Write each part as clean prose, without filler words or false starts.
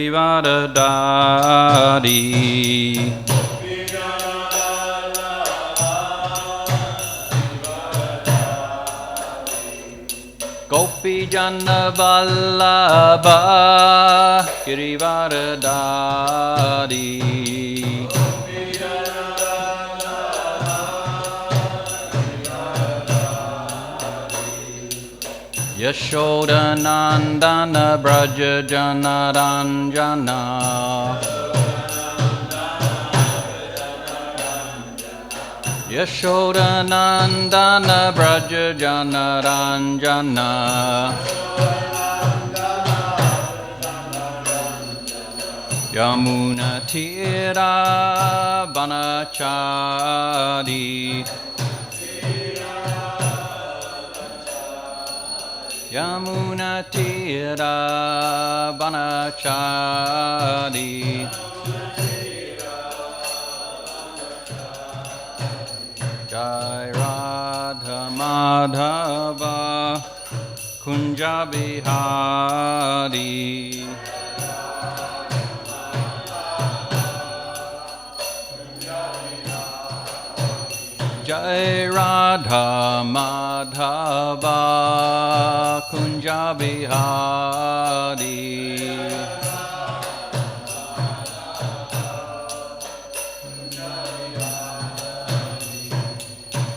Govardhana Gopi Jana Vallabha Girivardhari Yashoda Nandana Braja Jana Ranjana Yashoda Nandana Braja Jana Ranjana Yamuna Tira Vanachari Yamuna Tira Vanachari Jai Radha Madhava Kunja Bihari Jai Radha Madhava Kunja Bihari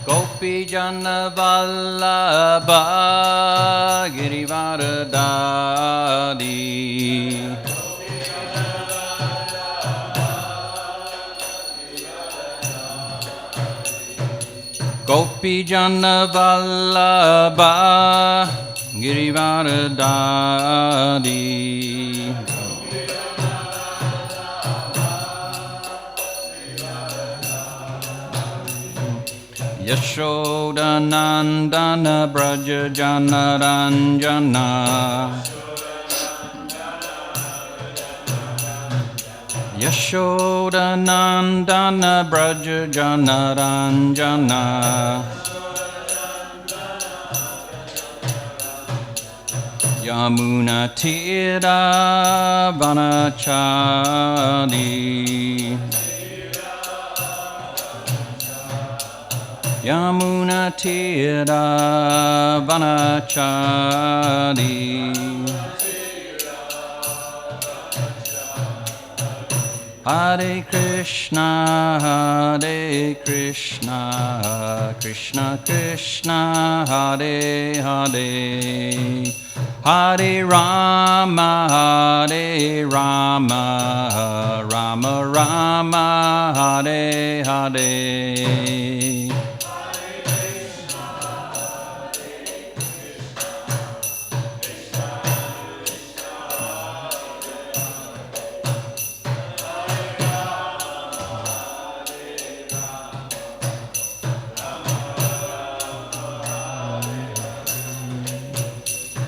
Gopi Jana Vallabha Girivardhari Gopi Jana Vallabha Girivardhari Yashoda Nandana Braja Jana Ranjana Yashoda Nandana Braja Jana Ranjana Yamuna Tira Vanachari Yamuna Tira Vanachari Hare Krishna, Krishna Krishna, Hare Hare, Hare Rama, Rama Rama, Hare Hare.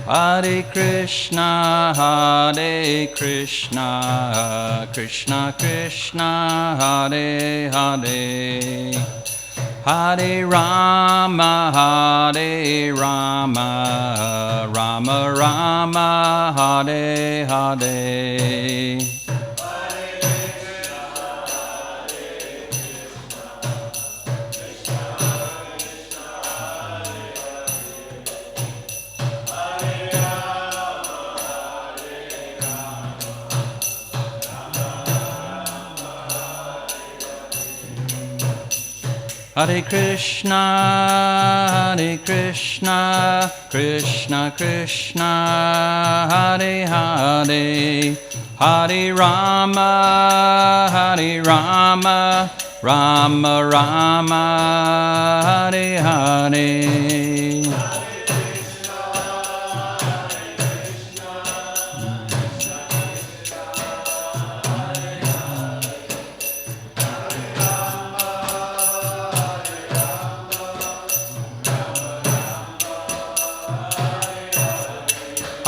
Hare Krishna, Krishna Krishna, Hare Hare, Hare Rama, Rama Rama, Hare Hare. Hare Krishna, Krishna Krishna, Hare Hare, Hare Rama, Rama Rama, Hare Hare.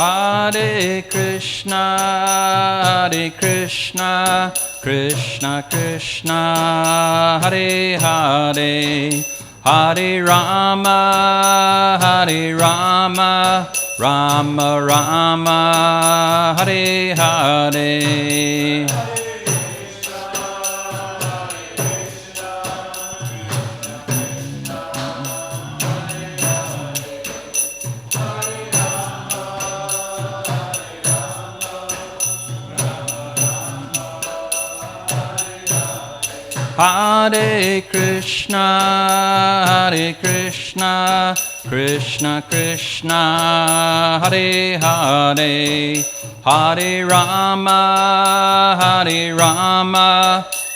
Hare Krishna, Krishna Krishna, Hare Hare, Hare Rama, Hare Rama, Rama Rama, Hare Hare. Hare Krishna, Krishna Krishna, Hare Hare, Hare Rama,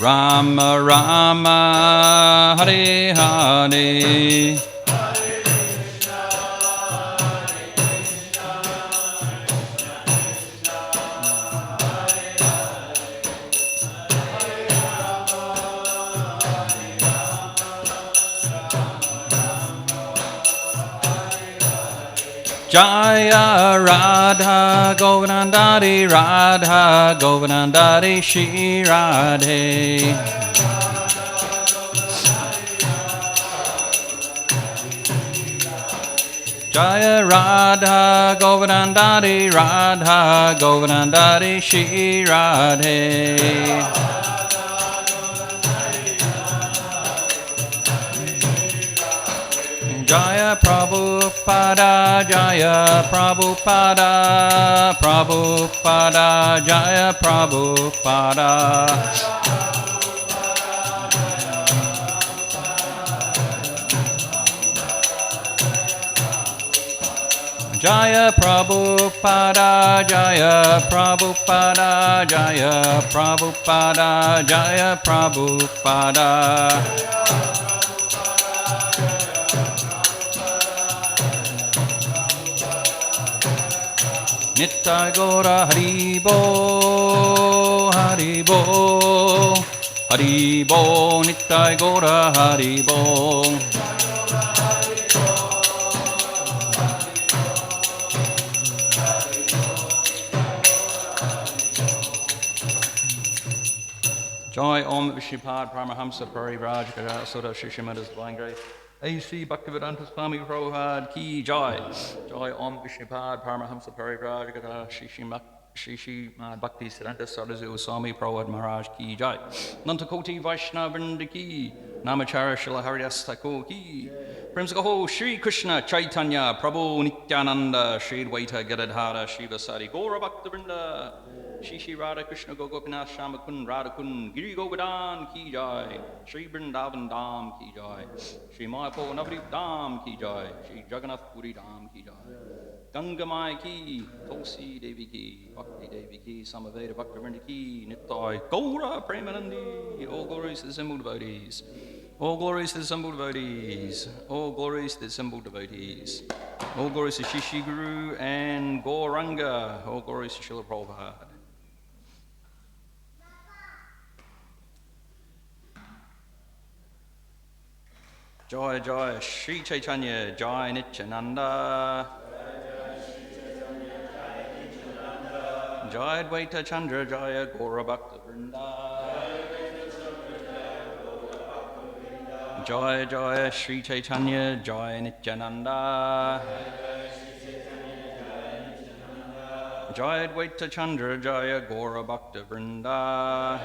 Rama Rama, Hare Hare. Jaya Radha Govardhana Radha Govardhana Shri Radhe. Jaya Radha Govardhana Radha Govardhana Shri Radhe. Jaya Prabhupada, Jaya Prabhupada, Prabhupada, Jaya Prabhupada. Jaya Prabhupada, Jaya Prabhupada, Jaya Prabhupada, Jaya Prabhupada. Nittai Gora Haribo, Haribo, Haribo, Nittai Gora Haribo. Jai Om Vishnupad Paramahamsa Parivrajaka Sura Shishimada's Divine Grace. A.C. Bhaktivedanta Swami Prabhupada Ki Jai. Jai Om Vishnupad Paramahamsa Parivrajaka Shishimad Bhakti Siddhanta Saraswati Swami Prabhupada Maharaj Ki Jai. Nantakoti Vaishnava Vrinda Ki. Namachara Srila Haridas Thakur Ki. Premsakaho Shri Krishna Caitanya Prabhu Nityananda Shri Dvaita Gadadhara Shiva Sari Gaura Bhakta Vrinda. Shri Radha Krishna Gopinath Shamakun Radhakun Giri Govardhan Ki Jai. Shri Vrindavan Dham Ki Jai. Shri Mayapur Navadvip Dham Ki Jai. Shri Jagannath Puri Dham Ki Jai. Gangamai Ki, Tulsi Devi Ki, Bhakti Devi Ki, Samaveda Bhakta Vrinda Ki, Nittai Gaura Premanandi. All glories to the assembled devotees. All glories to the assembled devotees. All glories to the assembled devotees. All glories to Shishi Guru and Gauranga. All glories to Srila Prabhupada. Jai Jai Shri Caitanya Jai Nityananda. Jai Dvaita Chandra Jaya Gaura Bhakta Vrinda. Jai Jai Shri Caitanya Jai Nityananda. Jai Dvaita Chandra Jaya Gaura Bhakta Vrinda.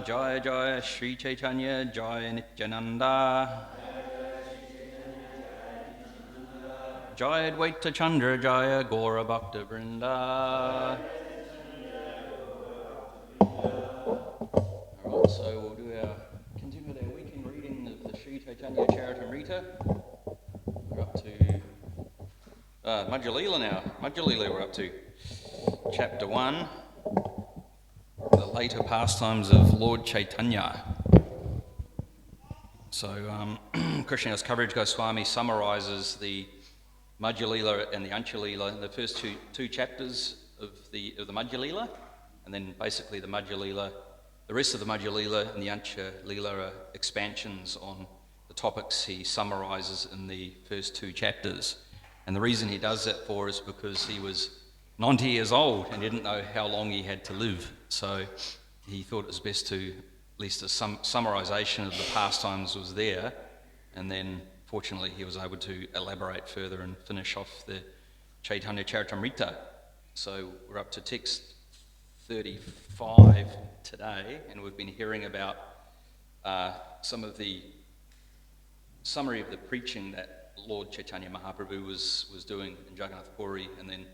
Jai Jai Shri Caitanya Jai Nityananda. Jai Dvaita Chandra Jaya Gaura Bhakta Vrinda. Alright, so we'll continue with our weekend reading of the Sri Caitanya Caritamrita. We're up to Madhya Lila now. Madhya Lila we're up to. Chapter 1. The later pastimes of Lord Caitanya. So Krishnadas Kaviraj Goswami summarizes the Madhya Lila and the Ancha Lila in the first two chapters of the Madhya Lila, and then basically the Madhya Lila, the rest of the Madhya Lila and the Ancha Lila are expansions on the topics he summarizes in the first two chapters. And the reason he does that for is because he was 90 years old and didn't know how long he had to live. So he thought it was best to least a summarisation of the pastimes was there, and then fortunately he was able to elaborate further and finish off the Caitanya Caritamrita. So we're up to text 35 today, and we've been hearing about some of the summary of the preaching that Lord Caitanya Mahaprabhu was doing in Jagannath Puri, and then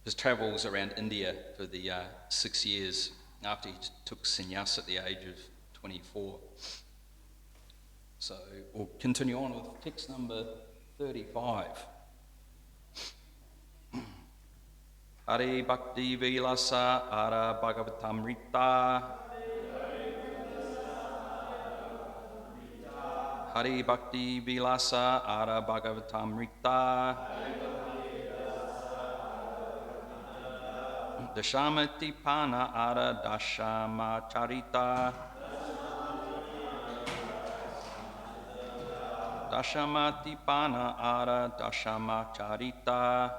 his travels around India for the 6 years after he took sannyas at the age of 24. So we'll continue on with text number 35. Hare Bhakti Vilasa Ara Bhagavatamrita. Hare Bhakti Vilasa Ara Bhagavatamrita. Dashamati Pana Ara Dashama Charita. Dashamati Pana Ara Dashama Charita.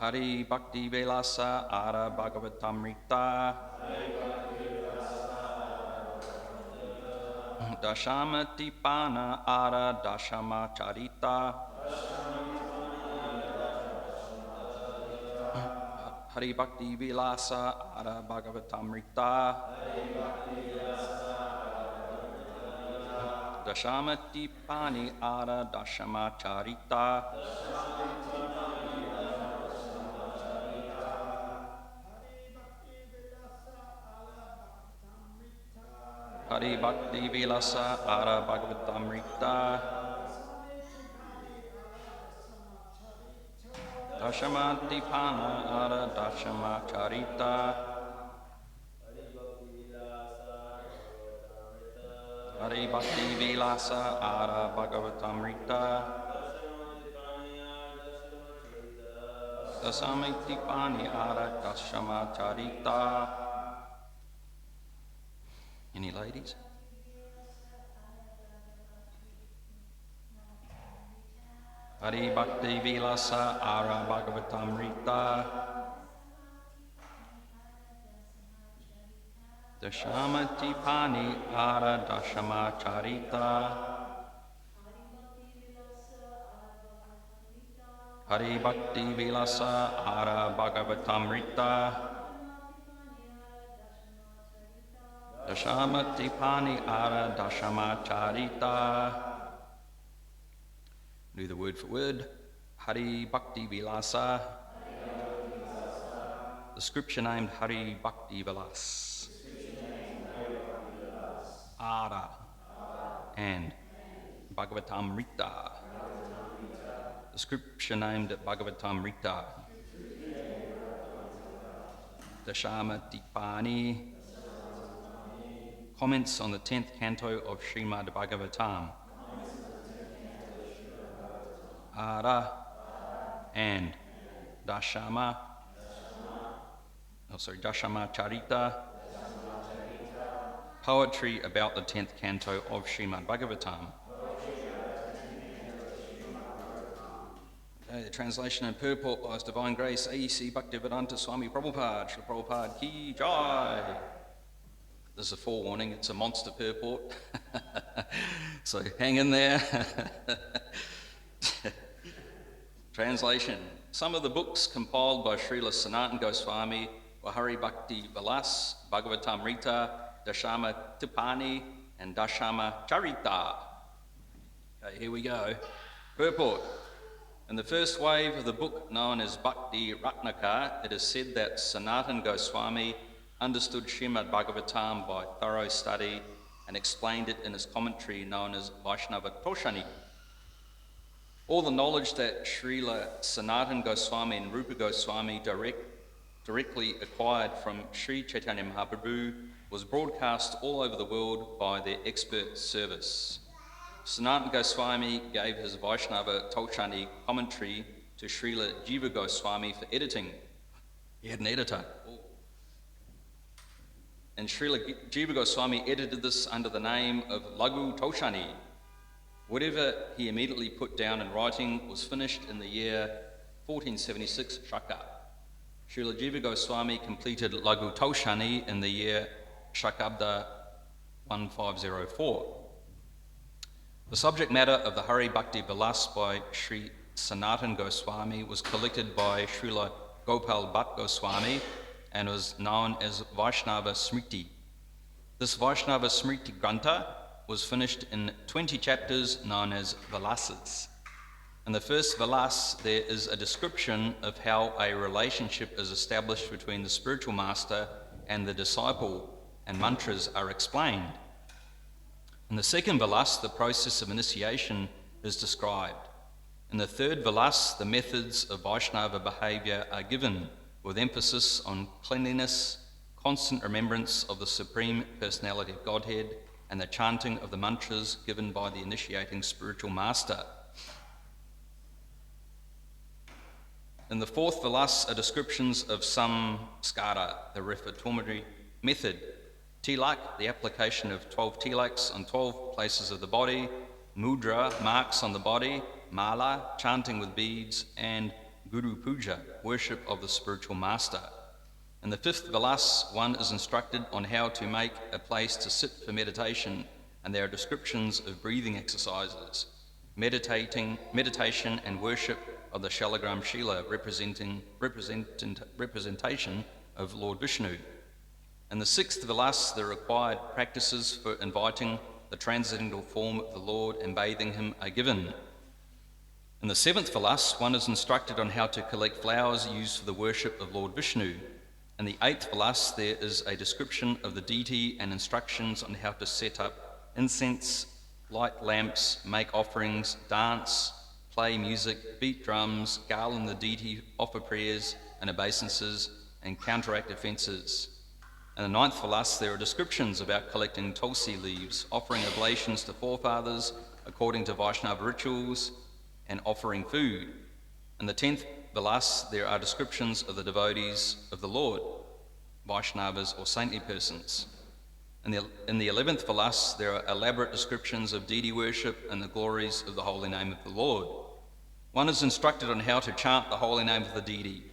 Hare Bhakti Vilasa Ara Bhagavatamrita. Dashamati Pana Ara Dashama Charita. Hare Bhakti Vilasa Ara Bhagavatamrita. Dashamati Pani Ara Dashama Charita. Hare Bhakti Vilasa Ara Bhagavatamrita. Dashamati Pana Ara Dashama Charita. Hare Bhakti Vilasa Ara Bhagavatamrita. Dasamiti Pani Ara Dashama Charita. Any ladies? Hare Bhakti Vilasa Ara Bhagavatamrita. Dashamati Pani Ara Dashama Charita. Hare Bhakti Vilasa Ara Bhagavatamrita. Dashamati Pani Ara Dashama Charita. Do the word for word. Hare Bhakti Vilasa. The scripture named Hare Bhakti Vilas. Ara and Bhagavatamrita. The scripture named Bhagavatamrita. Dashamati Pani. Comments on the 10th canto of Srimad Bhagavatam. Ara and Dashama Charita. Poetry about the 10th canto of Srimad Bhagavatam. The translation and purport by His Divine Grace A.C. Bhaktivedanta Swami Prabhupada, Srila Prabhupada Ki Jai. This is a forewarning, it's a monster purport. So hang in there. Translation. Some of the books compiled by Srila Sanatana Goswami were Hare Bhakti Vilas, Bhagavatamrita, Dashama Tipani, and Dashama Charita. Okay, here we go. Purport. In the first wave of the book known as Bhakti Ratnaka, it is said that Sanatana Goswami understood Srimad Bhagavatam by thorough study and explained it in his commentary known as Vaishnava Toshani. All the knowledge that Srila Sanatana Goswami and Rupa Goswami directly acquired from Sri Caitanya Mahaprabhu was broadcast all over the world by their expert service. Sanatana Goswami gave his Vaishnava Toshani commentary to Srila Jiva Goswami for editing. He had an editor. And Srila Jiva Goswami edited this under the name of Lagu Toshani. Whatever he immediately put down in writing was finished in the year 1476 Shaka. Srila Jiva Goswami completed Laghu Toshani in the year Shakabda 1504. The subject matter of the Hari Bhakti Vilas by Sri Sanatan Goswami was collected by Srila Gopal Bhatt Goswami and was known as Vaishnava Smriti. This Vaishnava Smriti Grantha was finished in 20 chapters known as Vilasas. In the first Vilas, there is a description of how a relationship is established between the spiritual master and the disciple, and mantras are explained. In the second Vilas, the process of initiation is described. In the third Vilas, the methods of Vaishnava behaviour are given, with emphasis on cleanliness, constant remembrance of the Supreme Personality of Godhead, and the chanting of the mantras given by the initiating spiritual master. In the fourth Vilas are descriptions of samskara, the reformatory method, tilak, the application of 12 tilaks on 12 places of the body, mudra, marks on the body, mala, chanting with beads, and guru puja, worship of the spiritual master. In the fifth Vilas, one is instructed on how to make a place to sit for meditation, and there are descriptions of breathing exercises, meditation and worship of the Shalagram Shila, representation of Lord Vishnu. In the sixth Vilas, the required practices for inviting the transcendental form of the Lord and bathing him are given. In the seventh Vilas, one is instructed on how to collect flowers used for the worship of Lord Vishnu. In the eighth Vilas, there is a description of the deity and instructions on how to set up incense, light lamps, make offerings, dance, play music, beat drums, garland the deity, offer prayers and obeisances, and counteract offences. In the ninth Vilas, there are descriptions about collecting tulsi leaves, offering oblations to forefathers according to Vaishnava rituals, and offering food. In the 10th Vilas, there are descriptions of the devotees of the Lord, Vaishnavas or saintly persons. In the 11th Vilas, there are elaborate descriptions of deity worship and the glories of the holy name of the Lord. One is instructed on how to chant the holy name of the deity,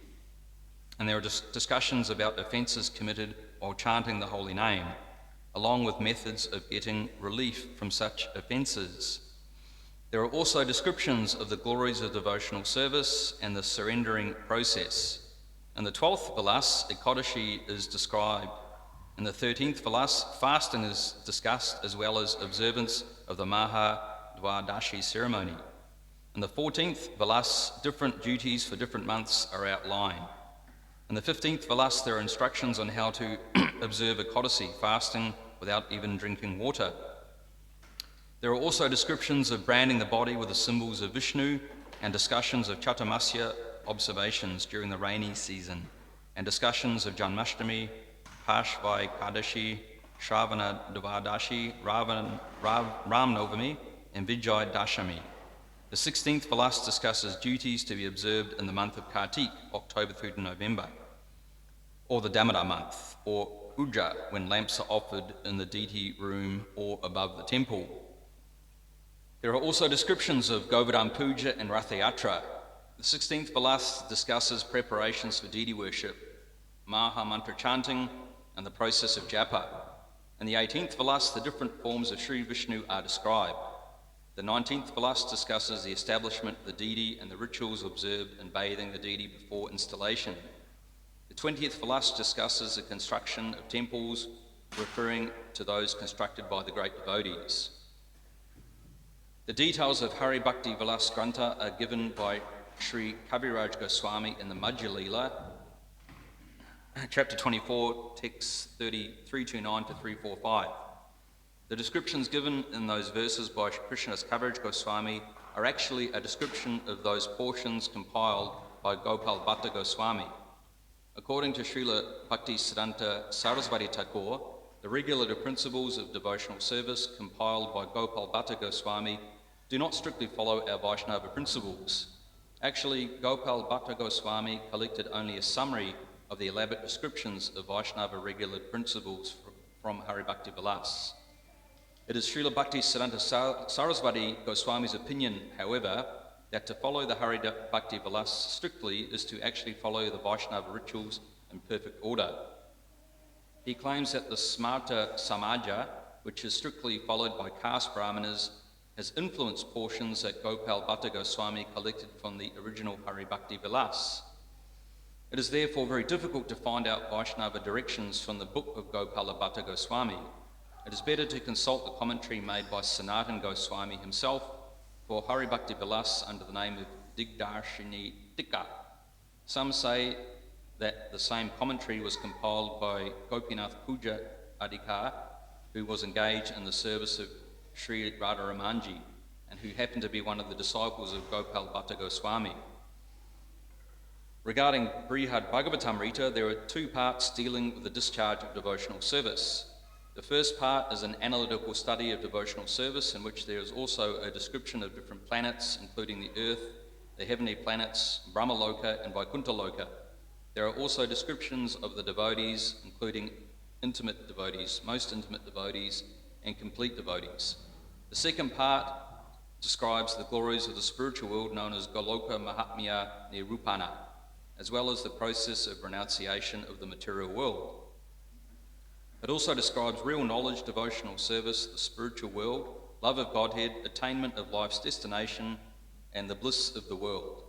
and there are discussions about offences committed while chanting the holy name, along with methods of getting relief from such offences. There are also descriptions of the glories of devotional service and the surrendering process. In the 12th Vilas, Ekadashi is described. In the 13th Vilas, fasting is discussed, as well as observance of the Maha Dwadashi ceremony. In the 14th Vilas, different duties for different months are outlined. In the 15th Vilas, there are instructions on how to observe Ekadashi, fasting without even drinking water. There are also descriptions of branding the body with the symbols of Vishnu and discussions of Chatumasya observations during the rainy season, and discussions of Janmashtami, Pashvai Kadashi, Shravana Dvadashi, Ram Novami, and Vijay Dashami. The 16th Vilas discusses duties to be observed in the month of Kartik, October through to November, or the Damodar month, or Puja, when lamps are offered in the deity room or above the temple. There are also descriptions of Govardhana Puja and Ratha Yatra. The 16th Vilas discusses preparations for deity worship, Maha Mantra chanting, and the process of japa. In the 18th Vilas, the different forms of Sri Vishnu are described. The 19th Vilas discusses the establishment of the deity and the rituals observed in bathing the deity before installation. The 20th Vilas discusses the construction of temples, referring to those constructed by the great devotees. The details of Hari Bhakti Vilas Grantha are given by Sri Kaviraj Goswami in the Madhya Leela, chapter 24, texts 329 to 345. The descriptions given in those verses by Krishnadas Kaviraj Goswami are actually a description of those portions compiled by Gopal Bhatta Goswami. According to Srila Bhakti Siddhanta Sarasvati Thakur, the regulative principles of devotional service compiled by Gopal Bhatta Goswami do not strictly follow our Vaishnava principles. Actually, Gopal Bhatta Goswami collected only a summary of the elaborate descriptions of Vaishnava regulative principles from Hari Bhakti Vilas. It is Srila Bhakti Siddhanta Sarasvati Goswami's opinion, however, that to follow the Hari Bhakti Vilas strictly is to actually follow the Vaishnava rituals in perfect order. He claims that the Smarta Samaja, which is strictly followed by caste brahmanas, has influenced portions that Gopal Bhatta Goswami collected from the original Hari Bhakti Vilas. It is therefore very difficult to find out Vaishnava directions from the book of Gopala Bhatta Goswami. It is better to consult the commentary made by Sanatan Goswami himself for Hari Bhakti Vilas under the name of Digdarshini Tika. Some say that the same commentary was compiled by Gopinath Puja Adhikar, who was engaged in the service of Sri Radharamanji and who happened to be one of the disciples of Gopal Bhatta Goswami. Regarding Brihad Bhagavatamrita, there are two parts dealing with the discharge of devotional service. The first part is an analytical study of devotional service in which there is also a description of different planets, including the Earth, the heavenly planets, Brahmaloka and Vaikuntha-loka. There are also descriptions of the devotees, including intimate devotees, most intimate devotees, and complete devotees. The second part describes the glories of the spiritual world known as Goloka Mahatmya Nirupana, as well as the process of renunciation of the material world. It also describes real knowledge, devotional service, the spiritual world, love of Godhead, attainment of life's destination, and the bliss of the world.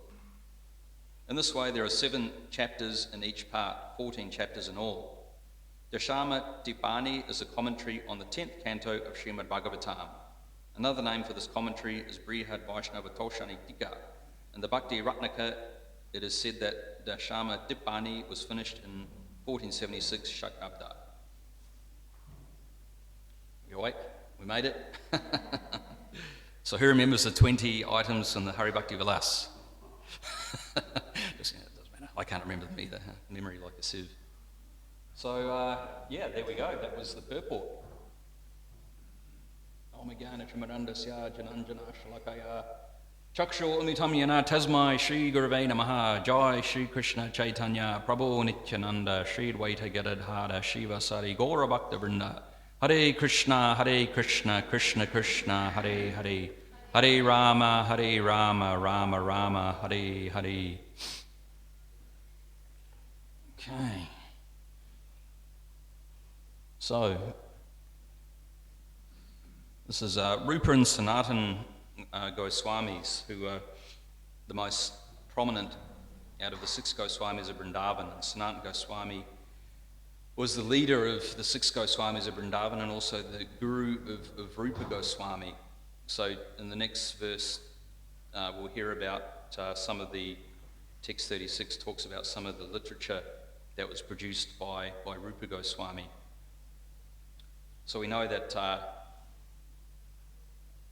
In this way, there are 7 chapters in each part, 14 chapters in all. Dashama Dipani is a commentary on the 10th canto of Srimad Bhagavatam. Another name for this commentary is Brihad Vaishnava Toshani Tika. In the Bhakti Ratnaka, it is said that Dashama Dipani was finished in 1476 Shakabda. You awake? We made it? So who remembers the 20 items in the Hari Bhakti Vilas? Just, it doesn't matter. I can't remember them either. Memory like a sieve. So, yeah, there we go. That was the purport. Omagana Chamarandasya Jananjana Shalakaya Chakshu Unitam Yana Tasmai Shri Gurave Namaha Jai Shri Krishna Chaitanya Prabhu Nityananda Shri Dvaita Gadadhara Shiva Sari Gaura Bhakta Vrinda Hare Krishna Krishna Krishna Hare Hare Hare Rama Rama Rama Hare Hare. Okay. So, this is Rupa and Sanatan Goswamis, who are the most prominent out of the 6 Goswamis of Vrindavan. And Sanatan Goswami was the leader of the 6 Goswamis of Vrindavan and also the guru of Rupa Goswami. So in the next verse, we'll hear about some of the, text 36 talks about some of the literature that was produced by Rupa Goswami. So we know that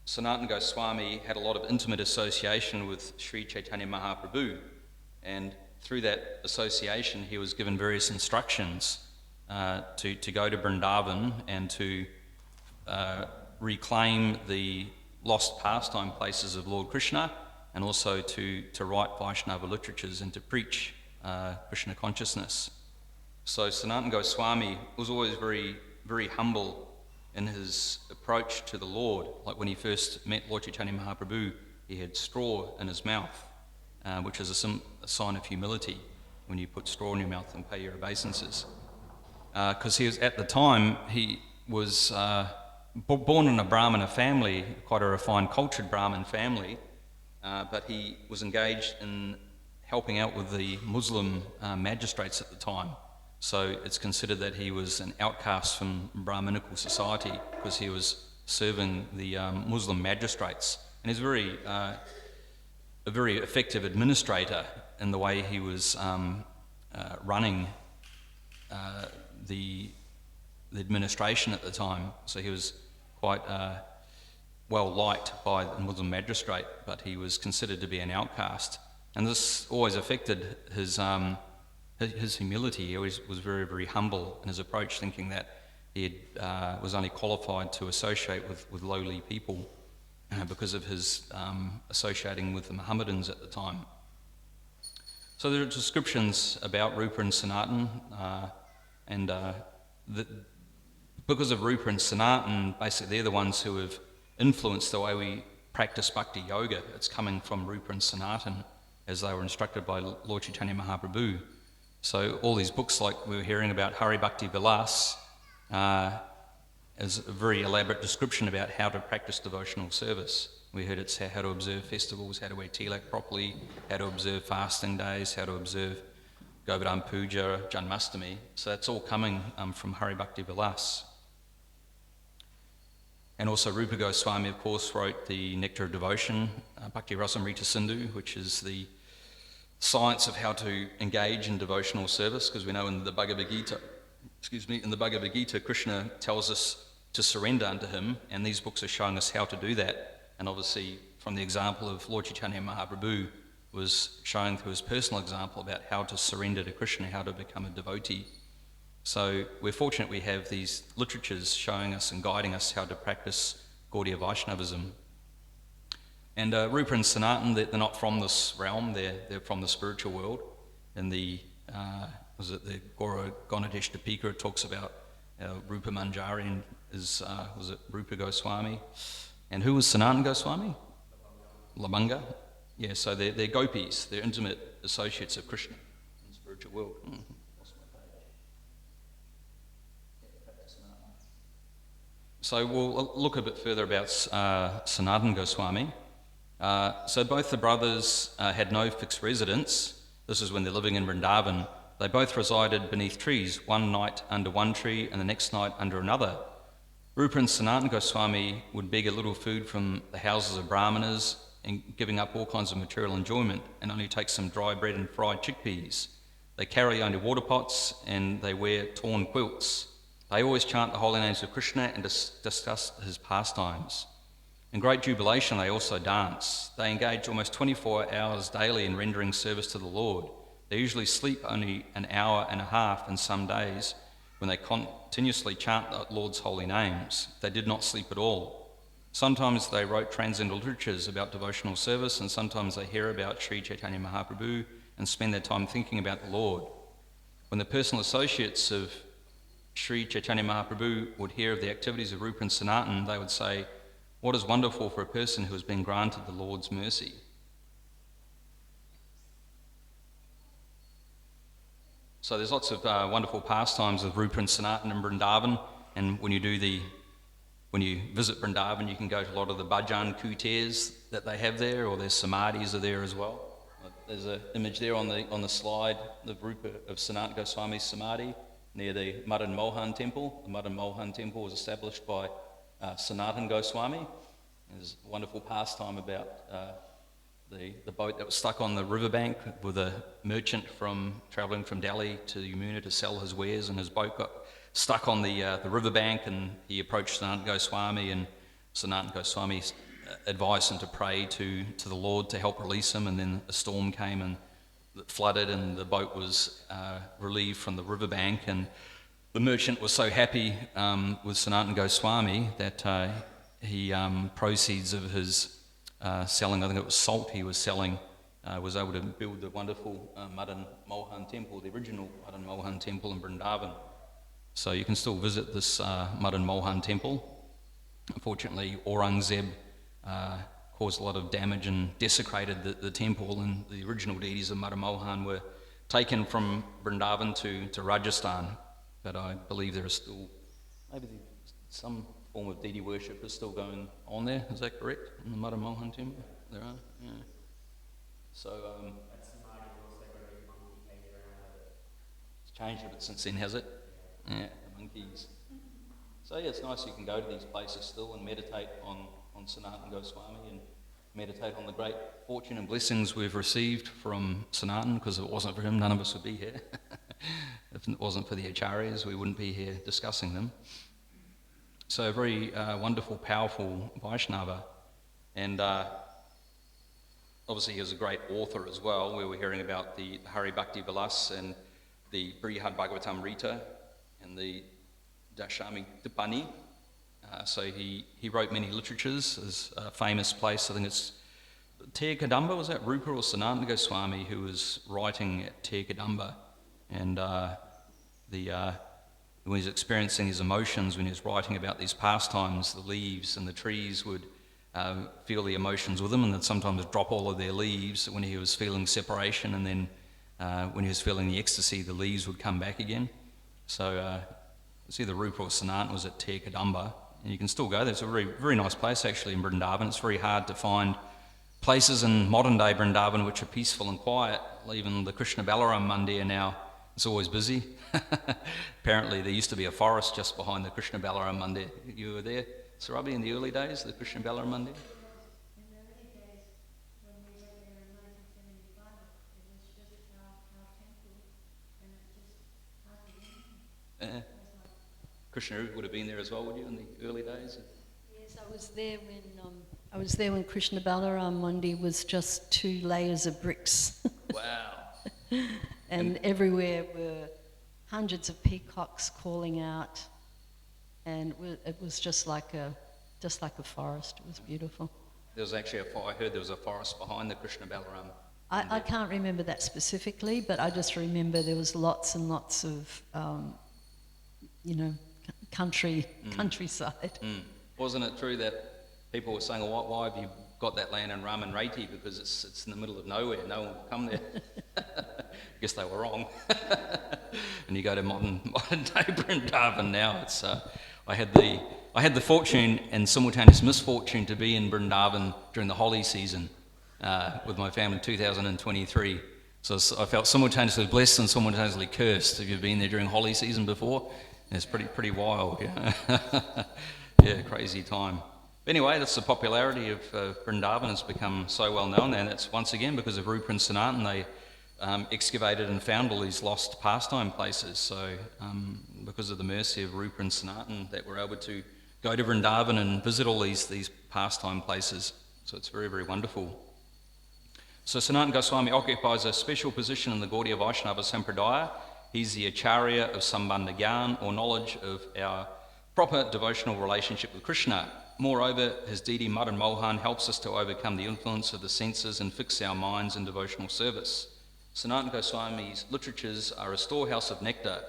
Sanatan Goswami had a lot of intimate association with Sri Caitanya Mahaprabhu, and through that association he was given various instructions to go to Vrindavan and to reclaim the lost pastime places of Lord Krishna, and also to write Vaishnava literatures and to preach Krishna consciousness. So Sanatan Goswami was always very, very humble in his approach to the Lord. Like when he first met Lord Caitanya Mahaprabhu, he had straw in his mouth, which is a sign of humility when you put straw in your mouth and pay your obeisances. Because he was, at the time, he was born in a Brahmana family, quite a refined, cultured Brahmin family, but he was engaged in helping out with the Muslim magistrates at the time. So it's considered that he was an outcast from Brahminical society because he was serving the Muslim magistrates. And he's a very effective administrator in the way he was running the administration at the time. So he was quite well liked by the Muslim magistrate, but he was considered to be an outcast. And this always affected his humility. He always was very, very humble in his approach, thinking that he was only qualified to associate with lowly people because of his associating with the Mohammedans at the time. So there are descriptions about Rupa and Sanatan, and because of Rupa and Sanatan, basically they're the ones who have influenced the way we practice bhakti yoga, it's coming from Rupa and Sanatan as they were instructed by Lord Caitanya Mahaprabhu. So all these books, like we were hearing about Hari Bhakti Vilas, is a very elaborate description about how to practice devotional service. We heard it's how to observe festivals, how to wear tilak properly, how to observe fasting days, how to observe Govardhana Puja, Janmashtami. So that's all coming from Hari Bhakti Vilas. And also Rupa Goswami, of course, wrote the Nectar of Devotion, Bhakti Rasamrita Sindhu, which is the science of how to engage in devotional service, because we know in the Bhagavad Gita, Krishna tells us to surrender unto him, and these books are showing us how to do that. And obviously, from the example of Lord Caitanya Mahaprabhu, was showing through his personal example about how to surrender to Krishna, how to become a devotee. So we're fortunate we have these literatures showing us and guiding us how to practice Gaudiya Vaishnavism. And Rupa and Sanatan, they're not from this realm, they're from the spiritual world. And the Gora Ganadeshtapika, it talks about Rupa Manjari is, was it Rupa Goswami? And who was Sanatan Goswami? Labanga. Yeah, so they're gopis, they're intimate associates of Krishna in the spiritual world. So we'll look a bit further about Sanatan Goswami. So both the brothers had no fixed residence. This is when they're living in Vrindavan. They both resided beneath trees, one night under one tree and the next night under another. Rupa and Sanatan Goswami would beg a little food from the houses of brahmanas and giving up all kinds of material enjoyment and only take some dry bread and fried chickpeas. They carry only water pots and they wear torn quilts. They always chant the holy names of Krishna and discuss his pastimes. In great jubilation, they also dance. They engage almost 24 hours daily in rendering service to the Lord. They usually sleep only an hour and a half in some days when they continuously chant the Lord's holy names. They did not sleep at all. Sometimes they wrote transcendental literatures about devotional service, and sometimes they hear about Sri Caitanya Mahaprabhu and spend their time thinking about the Lord. When the personal associates of Sri Caitanya Mahaprabhu would hear of the activities of Rupa and Sanatan, they would say, "What is wonderful for a person who has been granted the Lord's mercy." So there's lots of wonderful pastimes of Rupa and Sanatan in Vrindavan, and when you visit Vrindavan, you can go to a lot of the bhajan kuters that they have there, or their samadhis are there as well. There's an image there on the slide of Rupa of Sanatan Goswami's samadhi near the Madan Mohan temple. The Madan Mohan temple was established by Sanatan Goswami. There's a wonderful pastime about the boat that was stuck on the riverbank with a merchant travelling from Delhi to Yamuna to sell his wares, and his boat got stuck on the riverbank, and he approached Sanatan Goswami, and Sanatan Goswami advised him to pray to the Lord to help release him, and then a storm came and it flooded, and the boat was relieved from the riverbank, and the merchant was so happy with Sanatan Goswami that he proceeds of his selling, I think it was salt he was selling, was able to build the wonderful Madan Mohan temple, the original Madan Mohan temple in Vrindavan. So you can still visit this Madan Mohan temple. Unfortunately, Aurangzeb caused a lot of damage and desecrated the temple, and the original deities of Madan Mohan were taken from Vrindavan to Rajasthan. But I believe there is still, maybe some form of deity worship is still going on there. Is that correct? In the Madan Mohan temple? There are? Yeah. So, it's changed a bit since then, has it? Yeah, the monkeys. So yeah, it's nice you can go to these places still and meditate on Sanatan Goswami and meditate on the great fortune and blessings we've received from Sanatan, because if it wasn't for him, none of us would be here. If it wasn't for the Acharyas, we wouldn't be here discussing them. So a very wonderful, powerful Vaishnava. And obviously he was a great author as well. We were hearing about the Hari Bhakti Vilas and the Brihad Bhagavatamrita and the Dashami Tipani. So he wrote many literatures. There's a famous place, I think it's Ter Kadamba, was that Rupa or Sanatan Goswami who was writing at Ter Kadamba? And when he's experiencing his emotions, when he was writing about these pastimes, the leaves and the trees would feel the emotions with him, and then sometimes drop all of their leaves when he was feeling separation, and then when he was feeling the ecstasy, the leaves would come back again. So it's either Rupa or Sanatan was at Te Kadamba, and you can still go there. It's a very, very nice place actually in Vrindavan. It's very hard to find places in modern day Vrindavan which are peaceful and quiet. Even the Krishna Balaram Mandir now, it's always busy. Apparently there used to be a forest just behind the Krishna Balaram Mandir. You were there, Sarabi, in the early days, the Krishna Balaram Mandir? In the early days, when we were there in 1975, it was just our temple, and it just hardly anything. Krishna would have been there as well, would you, in the early days? Yes, I was there when Krishna Balaram Mandir was just 2 layers of bricks. Wow. and everywhere were hundreds of peacocks calling out, and it was just like a forest. It was beautiful. There was actually I heard there was a forest behind the Krishna Balaram. I can't remember that specifically, but I just remember there was lots and lots of, countryside. Wasn't it true that people were saying, well, why have you got that land in Raman Reiti? Because it's in the middle of nowhere, no one will come there. I guess they were wrong. And you go to modern day Vrindavan now, it's I had the fortune and simultaneous misfortune to be in Vrindavan during the Holi season with my family in 2023. So I felt simultaneously blessed and simultaneously cursed. Have you been there during Holi season before? It's pretty wild. Yeah, yeah, crazy time. But anyway, that's the popularity of Vrindavan has become so well known, and it's once again because of Rupa and Sanatan. They excavated and found all these lost pastime places. So because of the mercy of Rupa and Sanatan, that we're able to go to Vrindavan and visit all these pastime places. So it's very, very wonderful. So Sanatan Goswami occupies a special position in the Gaudiya Vaishnava Sampradaya. He's the Acharya of Sambandha Gyan, or knowledge of our proper devotional relationship with Krishna. Moreover, his deity Madan Mohan helps us to overcome the influence of the senses and fix our minds in devotional service. Sanatan Goswami's literatures are a storehouse of nectar.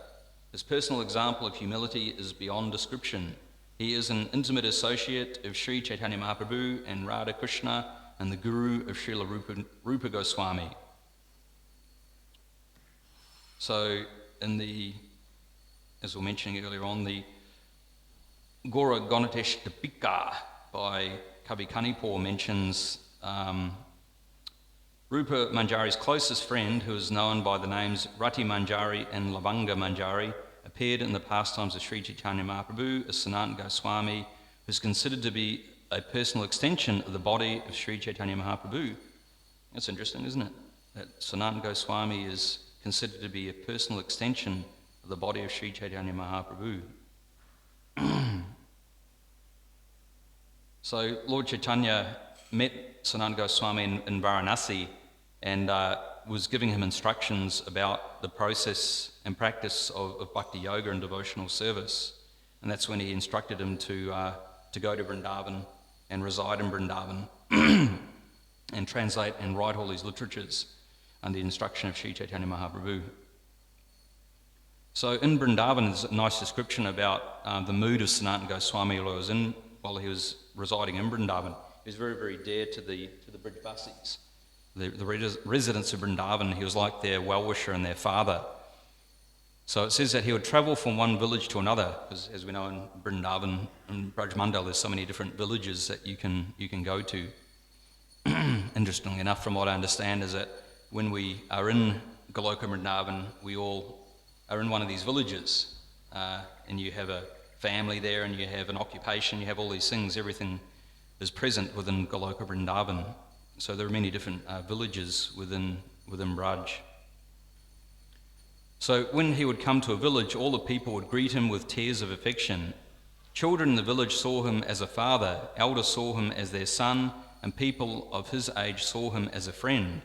His personal example of humility is beyond description. He is an intimate associate of Sri Caitanya Mahaprabhu and Radha Krishna, and the guru of Srila Rupa Goswami. So as we were mentioning earlier on, the Gora Gonatesh Dipika by Kavi Kanipur mentions Rupa Manjari's closest friend, who is known by the names Rati Manjari and Lavanga Manjari, appeared in the pastimes of Sri Chaitanya Mahaprabhu as Sanatan Goswami, who is considered to be a personal extension of the body of Sri Chaitanya Mahaprabhu. That's interesting, isn't it? That Sanatan Goswami is considered to be a personal extension of the body of Sri Chaitanya Mahaprabhu. So Lord Chaitanya met Sanatan Goswami in Varanasi and was giving him instructions about the process and practice of bhakti yoga and devotional service. And that's when he instructed him to go to Vrindavan and reside in Vrindavan and translate and write all these literatures under the instruction of Sri Chaitanya Mahaprabhu. So in Vrindavan, there's a nice description about the mood of Sanatan Goswami while he was residing in Vrindavan. He was very, very dear to the Brijvasis, the residents of Vrindavan. He was like their well-wisher and their father. So it says that he would travel from one village to another, because as we know in Vrindavan and Brajmandal, there's so many different villages that you can go to. Interestingly enough, from what I understand, is that when we are in Goloka Vrindavan, we all are in one of these villages, and you have a family there, and you have an occupation, you have all these things, everything is present within Goloka Vrindavan. So there are many different villages within Braj. So when he would come to a village, all the people would greet him with tears of affection. Children in the village saw him as a father, elders saw him as their son, and people of his age saw him as a friend.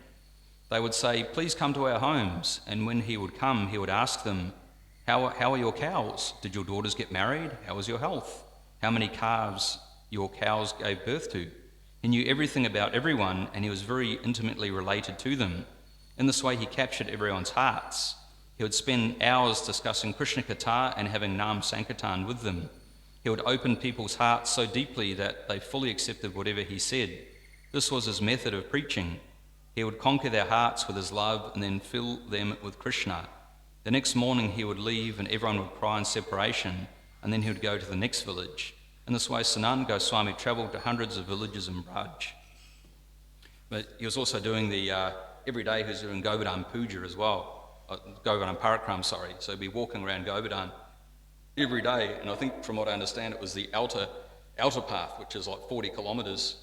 They would say, "Please come to our homes." And when he would come, he would ask them, How are your cows? Did your daughters get married? How is your health? How many calves your cows gave birth to? He knew everything about everyone, and he was very intimately related to them. In this way, he captured everyone's hearts. He would spend hours discussing Krishna Katha and having Nam Sankirtan with them. He would open people's hearts so deeply that they fully accepted whatever he said. This was his method of preaching. He would conquer their hearts with his love and then fill them with Krishna. The next morning he would leave and everyone would cry in separation, and then he would go to the next village. In this way, Sanatana Goswami travelled to hundreds of villages in Braj. But he was also doing every day he was doing Govardhana Puja as well, Govardhana Parakram, sorry. So he'd be walking around Govardhana every day, and I think from what I understand it was the outer path, which is like 40 kilometres.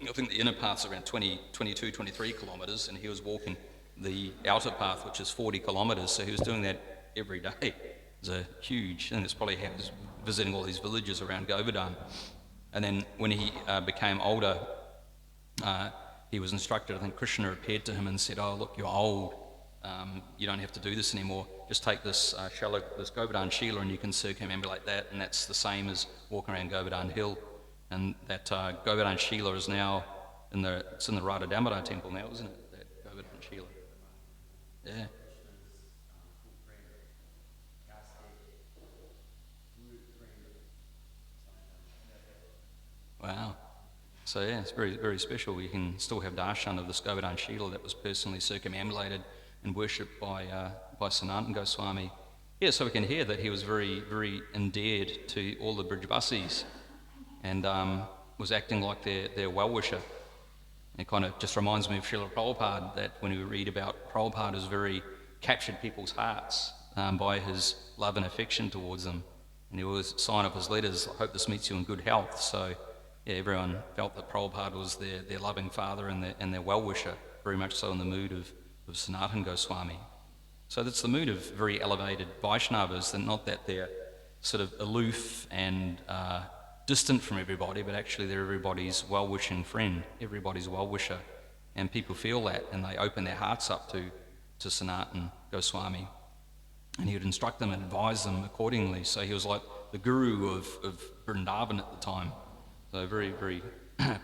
I think the inner path's around 22, 23 kilometres, and he was walking the outer path, which is 40 kilometres, so he was doing that every day. It was a huge, and it's probably how he was visiting all these villages around Govardhana. And then when he became older, he was instructed, I think Krishna appeared to him and said, "Oh, look, you're old. You don't have to do this anymore. Just take this this Govardhana Shila and you can circumambulate that," and that's the same as walking around Govardhana Hill. And that Govardhana Shila is now it's in the Radha Damodar temple now, isn't it? That Govardhana Shila. Yeah. Wow. So yeah, it's very, very special. You can still have darshan of this Govardhana Shila that was personally circumambulated and worshipped by Sanatana Goswami. Yeah, so we can hear that he was very, very endeared to all the Brijvasis and was acting like their well-wisher. It kind of just reminds me of Srila Prabhupada, that when we read about Prabhupada has very captured people's hearts by his love and affection towards them. And he always sign up his letters, "I hope this meets you in good health." So yeah, everyone felt that Prabhupada was their loving father and their well-wisher, very much so in the mood of Sanatana Goswami. So that's the mood of very elevated Vaishnavas, and not that they're sort of aloof and distant from everybody, but actually they're everybody's well-wishing friend, everybody's well-wisher. And people feel that, and they open their hearts up to Sanatana Goswami. And he would instruct them and advise them accordingly. So he was like the guru of Vrindavan at the time. So very, very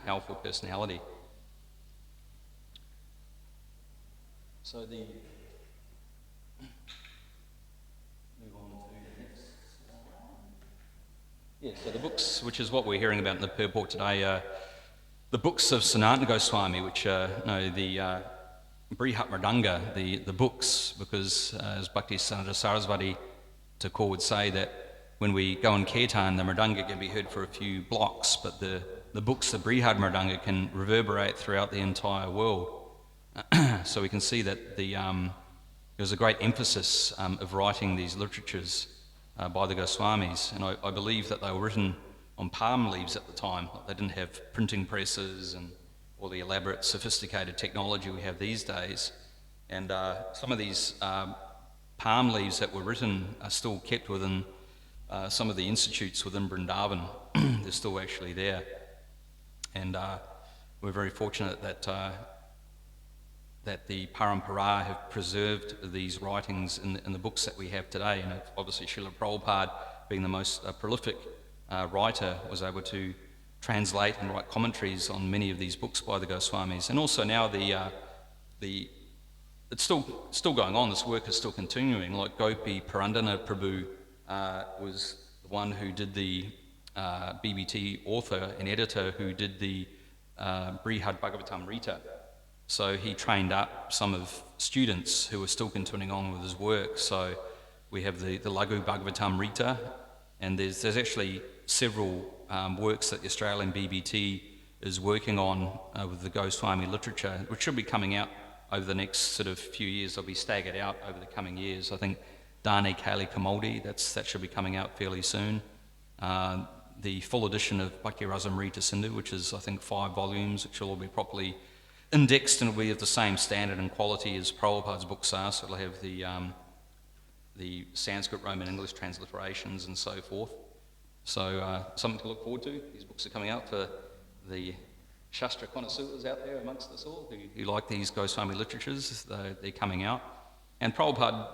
powerful personality. So move on to the next slide. Yeah, so the books, which is what we're hearing about in the purport today, the books of Sanatana Goswami, which are the Brihat Mridanga, the books, because as Bhakti Siddhanta Sarasvati Thakur would say, that when we go on kirtan, the mridanga can be heard for a few blocks, but the books, the Brihad Mridanga, can reverberate throughout the entire world. So we can see that there was a great emphasis of writing these literatures by the Goswamis, and I believe that they were written on palm leaves at the time. They didn't have printing presses and all the elaborate sophisticated technology we have these days. And some of these palm leaves that were written are still kept within some of the institutes within Vrindavan. They're still actually there. And we're very fortunate that the Parampara have preserved these writings in the books that we have today. And obviously Srila Prabhupada, being the most prolific writer, was able to translate and write commentaries on many of these books by the Goswamis. And also now it's still going on. This work is still continuing. Like Gopi Purandana Prabhu was the one who did the BBT author and editor who did the Brihad Bhagavatamrita. So he trained up some of students who are still continuing on with his work. So we have the Laghu Bhagavatamrita, and there's actually several works that the Australian BBT is working on with the Goswami literature, which should be coming out over the next sort of few years. They'll be staggered out over the coming years. I think Dane Kali Kamoldi, that should be coming out fairly soon. The full edition of Bhakti Rasamrita Sindhu, which is I think 5 volumes, which will all be properly indexed and will be of the same standard and quality as Prabhupada's books are. So it'll have the Sanskrit, Roman, English transliterations and so forth. So something to look forward to. These books are coming out for the Shastra connoisseurs out there amongst us all who like these Goswami literatures. They're coming out. And Prabhupada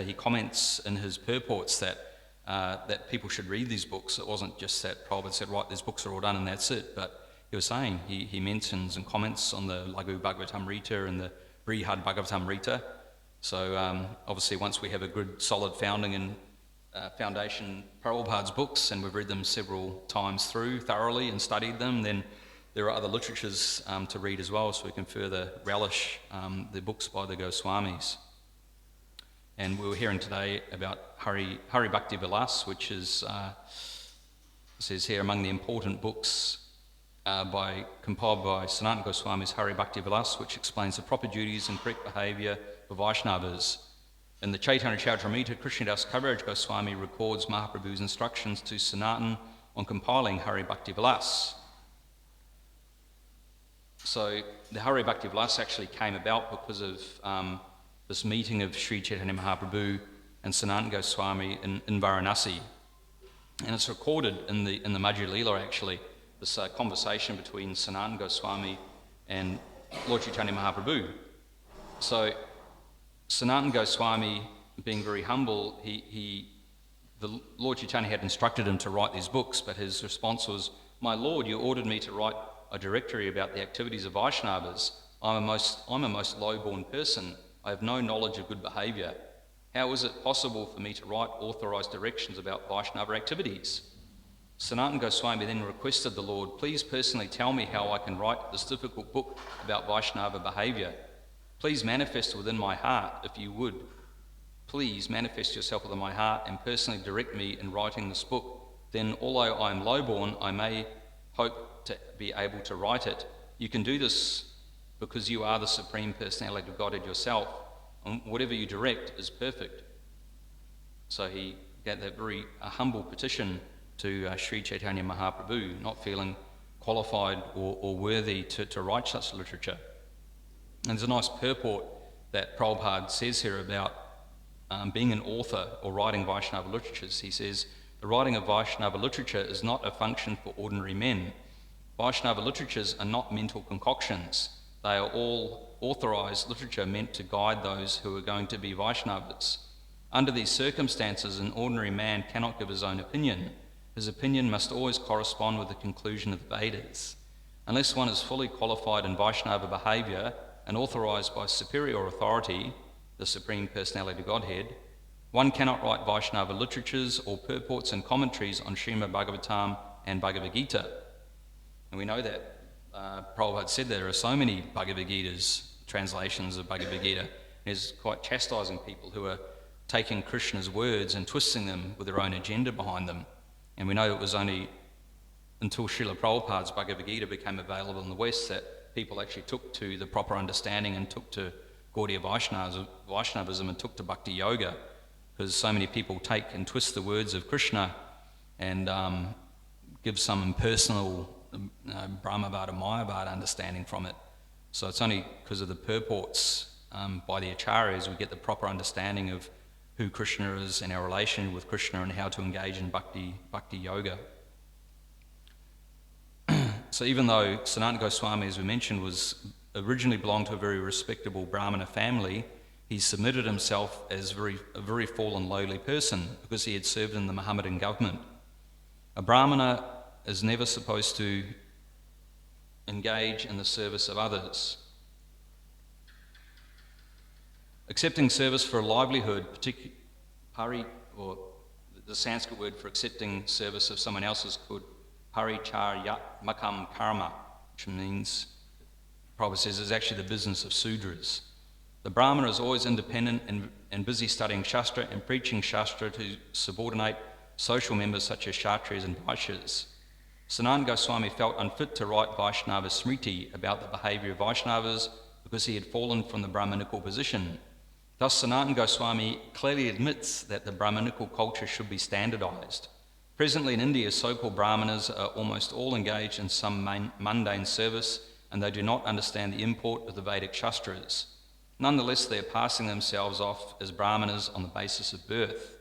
he comments in his purports that people should read these books. It wasn't just that Prabhupada said, right, these books are all done and that's it. But he was saying, he mentions and comments on the Laghu Bhagavatamrita and the Brihad Bhagavatamrita. So obviously once we have a good solid founding in Foundation Prabhupada's books, and we've read them several times through thoroughly and studied them. Then there are other literatures to read as well, so we can further relish the books by the Goswamis. And we were hearing today about Hari Bhakti Vilas, which is, says here, among the important books compiled by Sanatana Goswami's Hari Bhakti Vilas, which explains the proper duties and correct behaviour for Vaishnavas. In the Caitanya Caritamrita, Krishnadas Kaviraj Goswami records Mahaprabhu's instructions to Sanatan on compiling Hari Bhakti Vilas. So the Hari Bhakti Vilas actually came about because of this meeting of Sri Chaitanya Mahaprabhu and Sanatana Goswami in Varanasi. And it's recorded in the Madhya Leela, actually, this conversation between Sanatana Goswami and Lord Chaitanya Mahaprabhu. So Sanatana Goswami, being very humble, the Lord Chaitanya had instructed him to write these books, but his response was, "My Lord, you ordered me to write a directory about the activities of Vaishnavas. I'm a most low-born person. I have no knowledge of good behaviour. How is it possible for me to write authorised directions about Vaishnava activities?" Sanatana Goswami then requested the Lord, "Please personally tell me how I can write this difficult book about Vaishnava behaviour. Please manifest within my heart, if you would. Please manifest yourself within my heart and personally direct me in writing this book. Then, although I am low-born, I may hope to be able to write it. You can do this because you are the Supreme Personality of Godhead yourself, and whatever you direct is perfect." So he got that very humble petition to Sri Chaitanya Mahaprabhu, not feeling qualified or worthy to write such literature. And there's a nice purport that Prabhupada says here about being an author or writing Vaishnava literatures. He says, "The writing of Vaishnava literature is not a function for ordinary men. Vaishnava literatures are not mental concoctions. They are all authorised literature meant to guide those who are going to be Vaishnavas. Under these circumstances, an ordinary man cannot give his own opinion. His opinion must always correspond with the conclusion of the Vedas. Unless one is fully qualified in Vaishnava behaviour and authorised by superior authority, the Supreme Personality of Godhead, one cannot write Vaishnava literatures or purports and commentaries on Srimad Bhagavatam and Bhagavad Gita." And we know that Prabhupada said there are so many Bhagavad Gitas, translations of Bhagavad Gita. He's quite chastising people who are taking Krishna's words and twisting them with their own agenda behind them. And we know it was only until Srila Prabhupada's Bhagavad Gita became available in the West that people actually took to the proper understanding and took to Gaudiya Vaishnavism and took to Bhakti Yoga, because so many people take and twist the words of Krishna and give some impersonal Brahmavada, Mayavada understanding from it. So it's only because of the purports by the Acharyas we get the proper understanding of who Krishna is and our relation with Krishna and how to engage in Bhakti Yoga. So even though Sanatana Goswami, as we mentioned, was originally belonged to a very respectable Brahmana family, he submitted himself as a very fallen, lowly person because he had served in the Mohammedan government. A Brahmana is never supposed to engage in the service of others. Accepting service for a livelihood, pari, or the Sanskrit word for accepting service of someone else is called paricharyatmakam karma, which means, Prabhupada says, is actually the business of Sudras. The Brahmana is always independent and busy studying Shastra and preaching Shastra to subordinate social members such as Kshatriyas and Vaishyas. Sanatana Goswami felt unfit to write Vaishnava Smriti about the behaviour of Vaishnavas because he had fallen from the Brahmanical position. Thus, Sanatana Goswami clearly admits that the Brahmanical culture should be standardised. Presently in India, so-called Brahmanas are almost all engaged in some mundane service, and they do not understand the import of the Vedic Shastras. Nonetheless, they are passing themselves off as Brahmanas on the basis of birth.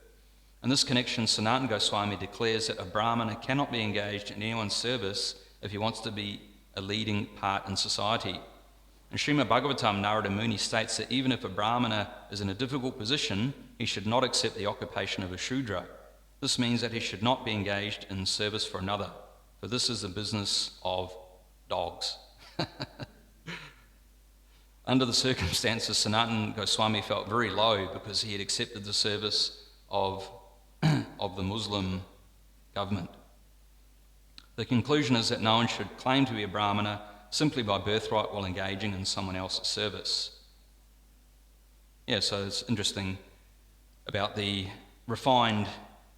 In this connection, Sanatana Goswami declares that a Brahmana cannot be engaged in anyone's service if he wants to be a leading part in society. In Srimad Bhagavatam, Narada Muni states that even if a Brahmana is in a difficult position, he should not accept the occupation of a Shudra. This means that he should not be engaged in service for another, for this is the business of dogs. Under the circumstances, Sanatana Goswami felt very low because he had accepted the service of of the Muslim government. The conclusion is that no one should claim to be a Brahmana simply by birthright while engaging in someone else's service. Yeah, so it's interesting about the refined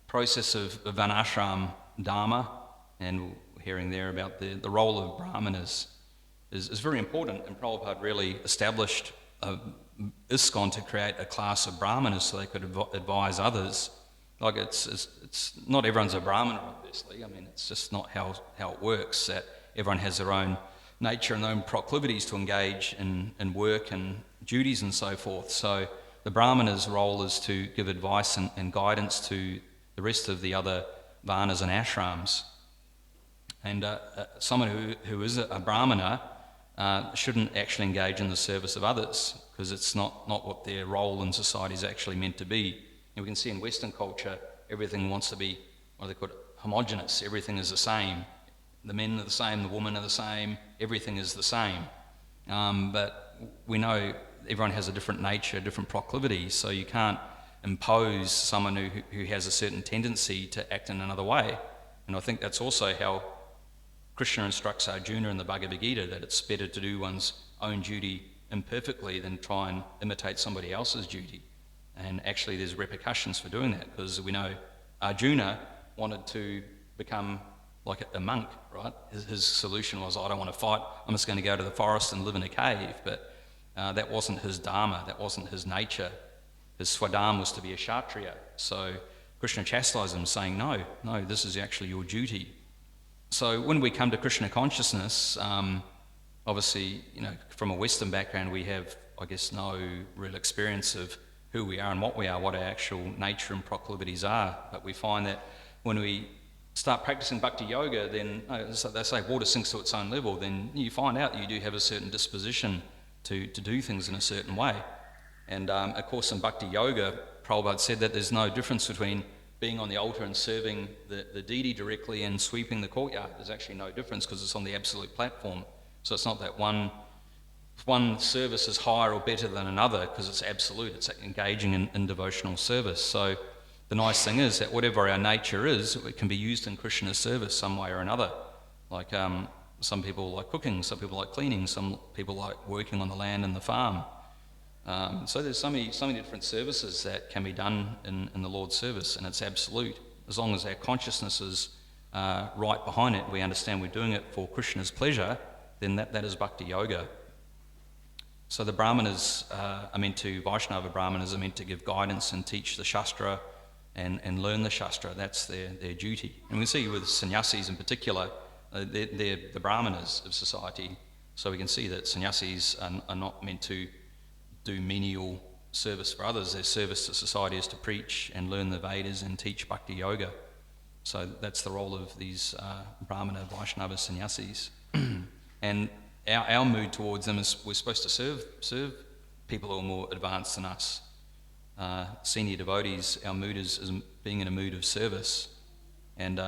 process of Varnashram Dharma, and hearing there about the role of Brahmanas is very important, and Prabhupada really established ISKCON to create a class of Brahmanas so they could advise others. Like it's not everyone's a Brahmana, obviously. I mean, it's just not how it works, that everyone has their own nature and their own proclivities to engage in work and duties and so forth. So the Brahmana's role is to give advice and guidance to the rest of the other Varnas and ashrams. And someone who is a Brahmana shouldn't actually engage in the service of others, because it's not what their role in society is actually meant to be. And we can see in Western culture, everything wants to be, what they call it, homogenous. Everything is the same. The men are the same, the women are the same, everything is the same. But we know everyone has a different nature, different proclivity, so you can't impose someone who has a certain tendency to act in another way. And I think that's also how Krishna instructs Arjuna in the Bhagavad Gita, that it's better to do one's own duty imperfectly than try and imitate somebody else's duty. And actually there's repercussions for doing that, because we know Arjuna wanted to become like a monk, right? His solution was, I don't want to fight, I'm just going to go to the forest and live in a cave. But that wasn't his dharma, that wasn't his nature. His swadharma was to be a kshatriya. So Krishna chastised him, saying, no, this is actually your duty. So when we come to Krishna consciousness, obviously, from a Western background, we have, I guess, no real experience of who we are and what we are, what our actual nature and proclivities are. But we find that when we start practicing bhakti yoga, then they say water sinks to its own level, then you find out that you do have a certain disposition to do things in a certain way. And of course in bhakti yoga, Prabhupada said that there's no difference between being on the altar and serving the deity directly and sweeping the courtyard. There's actually no difference, because it's on the absolute platform. So it's not that one service is higher or better than another, because it's absolute, it's engaging in devotional service. So the nice thing is that whatever our nature is, it can be used in Krishna's service some way or another. Like some people like cooking, some people like cleaning, some people like working on the land and the farm. So there's so many different services that can be done in the Lord's service, and it's absolute. As long as our consciousness is right behind it, we understand we're doing it for Krishna's pleasure, then that is bhakti yoga. So the Brahmanas Vaishnava Brahmanas are meant to give guidance and teach the Shastra and learn the Shastra. That's their duty. And we see with sannyasis in particular, they're the Brahmanas of society. So we can see that sannyasis are not meant to do menial service for others. Their service to society is to preach and learn the Vedas and teach bhakti yoga. So that's the role of these Brahmana Vaishnava sannyasis. And our mood towards them is we're supposed to serve people who are more advanced than us. Senior devotees, our mood is being in a mood of service. And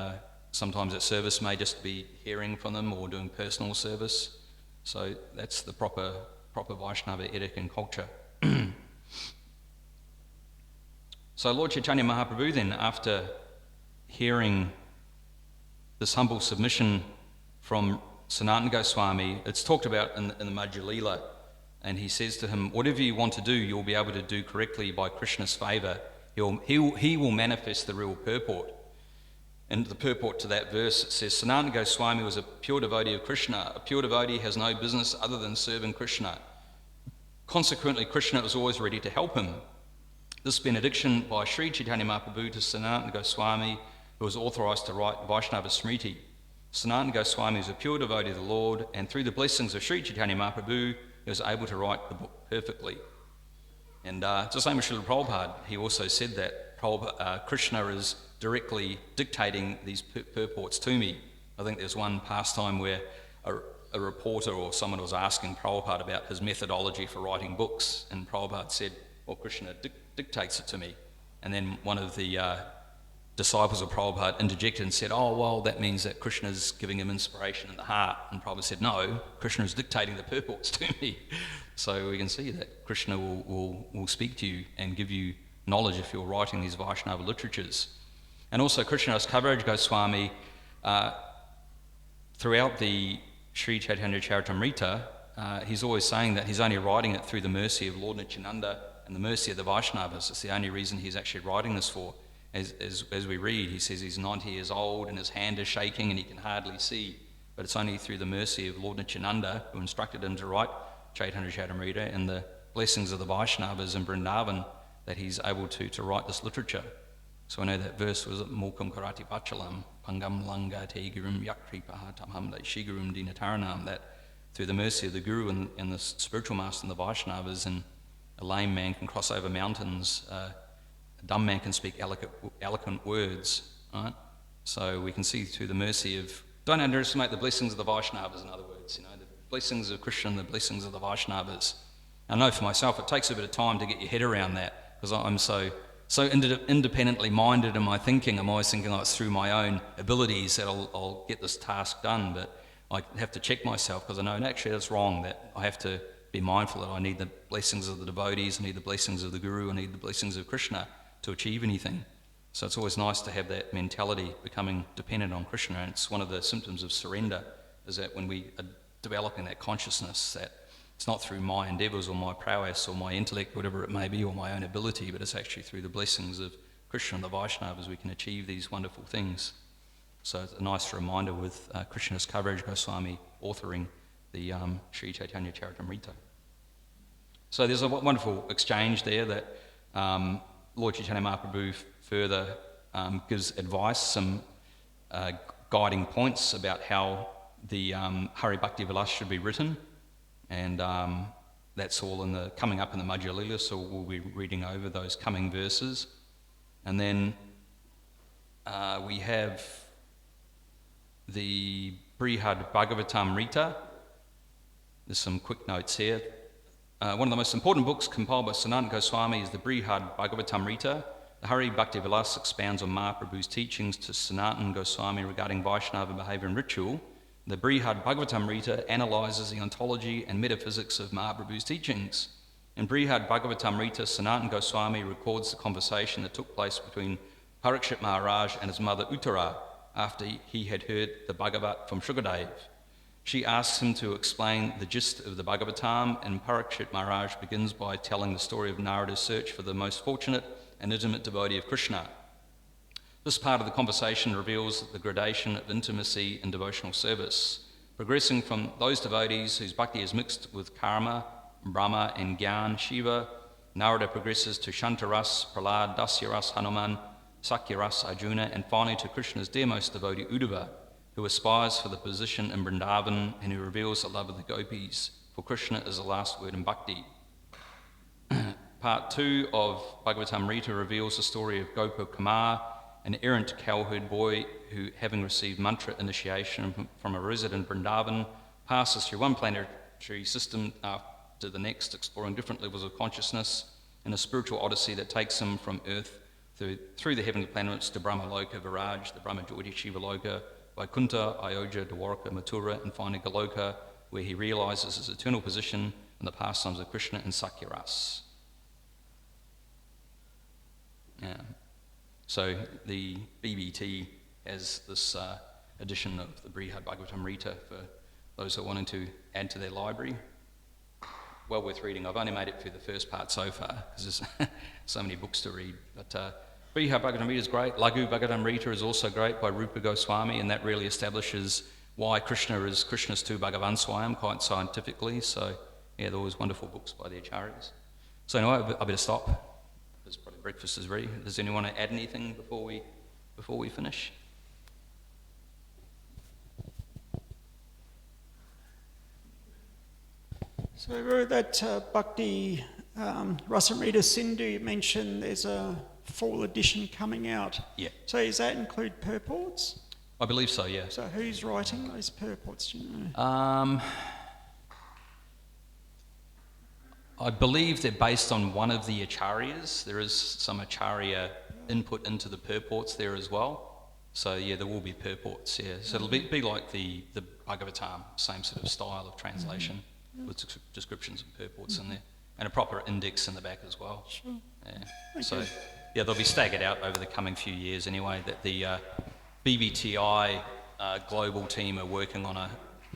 sometimes that service may just be hearing from them or doing personal service. So that's the proper Vaishnava etiquette and culture. So Lord Caitanya Mahaprabhu then, after hearing this humble submission from Sanatana Goswami, it's talked about in the Madhya Leela, and he says to him, whatever you want to do, you'll be able to do correctly by Krishna's favour. He will manifest the real purport. And the purport to that verse, it says, Sanatana Goswami was a pure devotee of Krishna. A pure devotee has no business other than serving Krishna. Consequently, Krishna was always ready to help him. This benediction by Sri Caitanya Mahaprabhu to Sanatana Goswami, who was authorised to write Vaishnava Smriti. Sanatana Goswami is a pure devotee of the Lord, and through the blessings of Sri Caitanya Mahaprabhu, he was able to write the book perfectly. And it's the same with Srila Prabhupada. He also said that Krishna is directly dictating these purports to me. I think there's one pastime where a reporter or someone was asking Prabhupada about his methodology for writing books, and Prabhupada said, well, Krishna dictates it to me. And then one of the disciples of Prabhupada interjected and said, oh, well, that means that Krishna's giving him inspiration in the heart. And Prabhupada said, no, Krishna is dictating the purports to me. So we can see that Krishna will speak to you and give you knowledge if you're writing these Vaishnava literatures. And also Krishnadas Kaviraj Goswami, throughout the Sri Caitanya Charitamrita, he's always saying that he's only writing it through the mercy of Lord Nityananda and the mercy of the Vaishnavas. It's the only reason he's actually writing this for. As we read, he says he's 90 years old and his hand is shaking and he can hardly see. But it's only through the mercy of Lord Nityananda, who instructed him to write Caitanya Charitamrita, and the blessings of the Vaishnavas in Vrindavan, that he's able to write this literature. So I know that verse was Mulkam Karati Pachalam, Pangam Langa Te Gurum Yakripaha Tamham Shigurum Dinataranam, that through the mercy of the Guru and the spiritual master and the Vaishnavas, and a lame man can cross over mountains, a dumb man can speak eloquent words, right? So we can see through the mercy of, don't underestimate the blessings of the Vaishnavas, in other words, the blessings of Krishna, the blessings of the Vaishnavas. I know for myself it takes a bit of time to get your head around that, because I'm so independently minded in my thinking. I'm always thinking, it's through my own abilities that I'll get this task done, but I have to check myself, because I know actually that's wrong, that I have to be mindful that I need the blessings of the devotees, I need the blessings of the Guru, I need the blessings of Krishna to achieve anything. So it's always nice to have that mentality, becoming dependent on Krishna. And it's one of the symptoms of surrender, is that when we are developing that consciousness, that it's not through my endeavours or my prowess or my intellect, whatever it may be, or my own ability, but it's actually through the blessings of Krishna and the Vaishnavas we can achieve these wonderful things. So it's a nice reminder with Krishnadas Kaviraj Goswami authoring the Sri Caitanya Charitamrita. So there's a wonderful exchange there that Lord Chaitanya Mahaprabhu further gives advice, some guiding points about how the Hari Bhakti Vilas should be written, and that's all coming up in the Madhya Lila, so we'll be reading over those coming verses. And then we have the Brihad Bhagavatamrita. There's some quick notes here. One of the most important books compiled by Sanatana Goswami is the Brihad Bhagavatamrita. The Hari Bhakti Vilas expounds on Mahaprabhu's teachings to Sanatana Goswami regarding Vaishnava behaviour and ritual. The Brihad Bhagavatamrita analyses the ontology and metaphysics of Mahaprabhu's teachings. In Brihad Bhagavatamrita, Sanatana Goswami records the conversation that took place between Parikshit Maharaj and his mother Uttara after he had heard the Bhagavat from Shukadev. She asks him to explain the gist of the Bhagavatam, and Parikshit Maharaj begins by telling the story of Narada's search for the most fortunate and intimate devotee of Krishna. This part of the conversation reveals the gradation of intimacy and devotional service, progressing from those devotees whose bhakti is mixed with karma, Brahma and Gyan, Shiva. Narada progresses to Shantaras, Prahlad, Dasyaras, Hanuman, Sakyaras, Arjuna, and finally to Krishna's dearmost devotee, Uddhava, who aspires for the position in Vrindavan and who reveals the love of the gopis, for Krishna is the last word in bhakti. Part 2 of Bhagavatamrita reveals the story of Gopa Kumar, an errant cowherd boy who, having received mantra initiation from a resident in Vrindavan, passes through one planetary system after the next, exploring different levels of consciousness in a spiritual odyssey that takes him from Earth through the heavenly planets to Brahmaloka, Viraj, the Brahmajyoti Shiva Loka, Vaikuntha, Ayodhya, Dwarka, Mathura, and finally Goloka, where he realises his eternal position in the pastimes of Krishna and Sakyaras. So the BBT has this edition of the Brihad Bhagavatamrita for those who are wanting to add to their library. Well worth reading. I've only made it through the first part so far because there's so many books to read. But Brihad Bhagavatamrita is great. Laghu Bhagavatamrita is also great by Rupa Goswami, and that really establishes why Krishna is Krishna's tu Bhagavan Swayam quite scientifically. So yeah, they're always wonderful books by the acharyas. So anyway, I better stop. Because probably breakfast is ready. Does anyone want to add anything before we finish? So that Bhakti Rasamrita Sindhu you mentioned, there's a fall edition coming out. Yeah. So does that include purports? I believe so, yeah. So who's writing those purports, do you know? I believe they're based on one of the acharyas. There is some acharya input into the purports there as well. So yeah, there will be purports, yeah. So it'll be like the Bhagavatam, same sort of style of translation with descriptions and purports in there. And a proper index in the back as well. Sure. Yeah. Okay. So they'll be staggered out over the coming few years anyway. That the BBTI global team are working on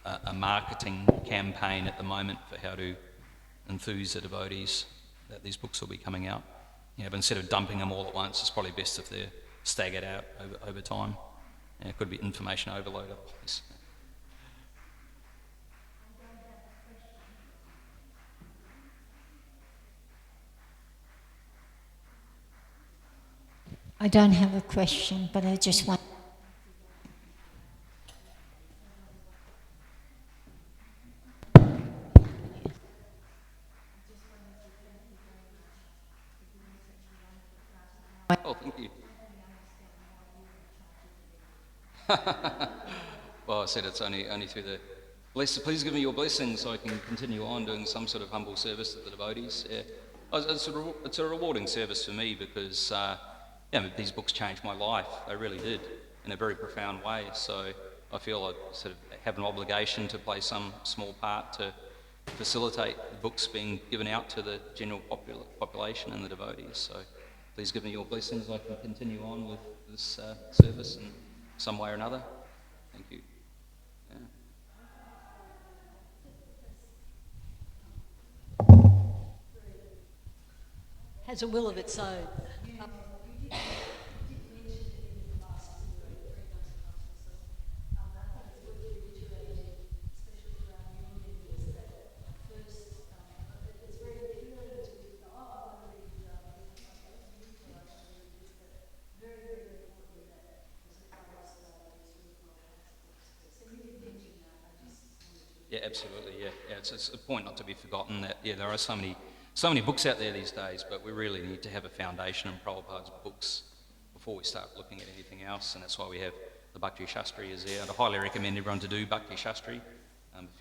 a marketing campaign at the moment for how to enthuse the devotees that these books will be coming out. But instead of dumping them all at once, it's probably best if they're staggered out over time. It could be information overload otherwise. I don't have a question, but I just want... Oh, thank you. Well, I said it's only through the... Please give me your blessing so I can continue on doing some sort of humble service to the devotees. Yeah. It's a rewarding service for me because these books changed my life. They really did, in a very profound way. So I feel I sort of have an obligation to play some small part to facilitate the books being given out to the general population and the devotees. So please give me your blessings so I can continue on with this service in some way or another. Thank you. Has a will of its own. Yeah, absolutely. Yeah. It's a point not to be forgotten that there are so many books out there these days, but we really need to have a foundation in Prabhupada's books before we start looking at anything else, and that's why we have the Bhakti Shastri is there. I'd highly recommend everyone to do Bhakti Shastri.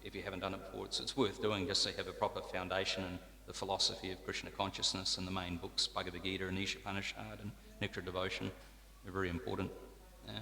If you haven't done it before, it's worth doing just to have a proper foundation in the philosophy of Krishna consciousness and the main books, Bhagavad Gita and Isha-Upanishad and Nectar Devotion. They're very important. Yeah.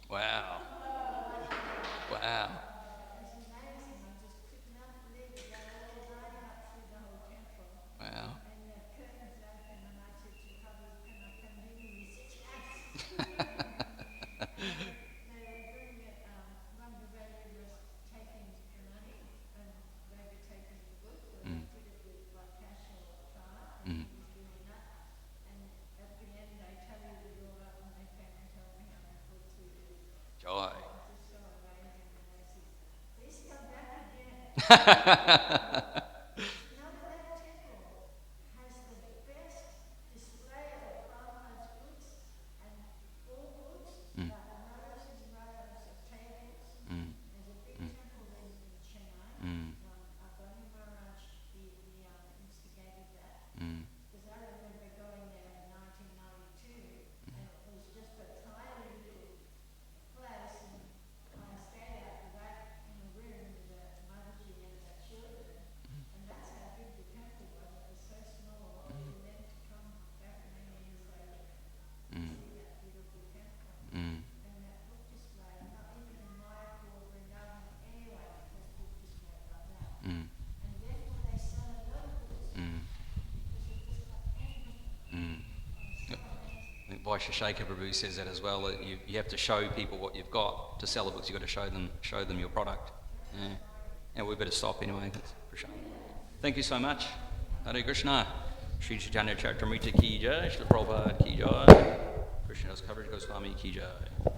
Wow. Wow. Wow. Joy. Vaisheshika Prabhu says that as well. That you have to show people what you've got to sell the books. You've got to show them your product. Yeah. And we better stop anyway. For sure. Thank you so much. Hare Krishna. Sri Caitanya Caritamrita ki jai. Srila Prabhupada ki jai. Krishna's coverage Goswami ki jai.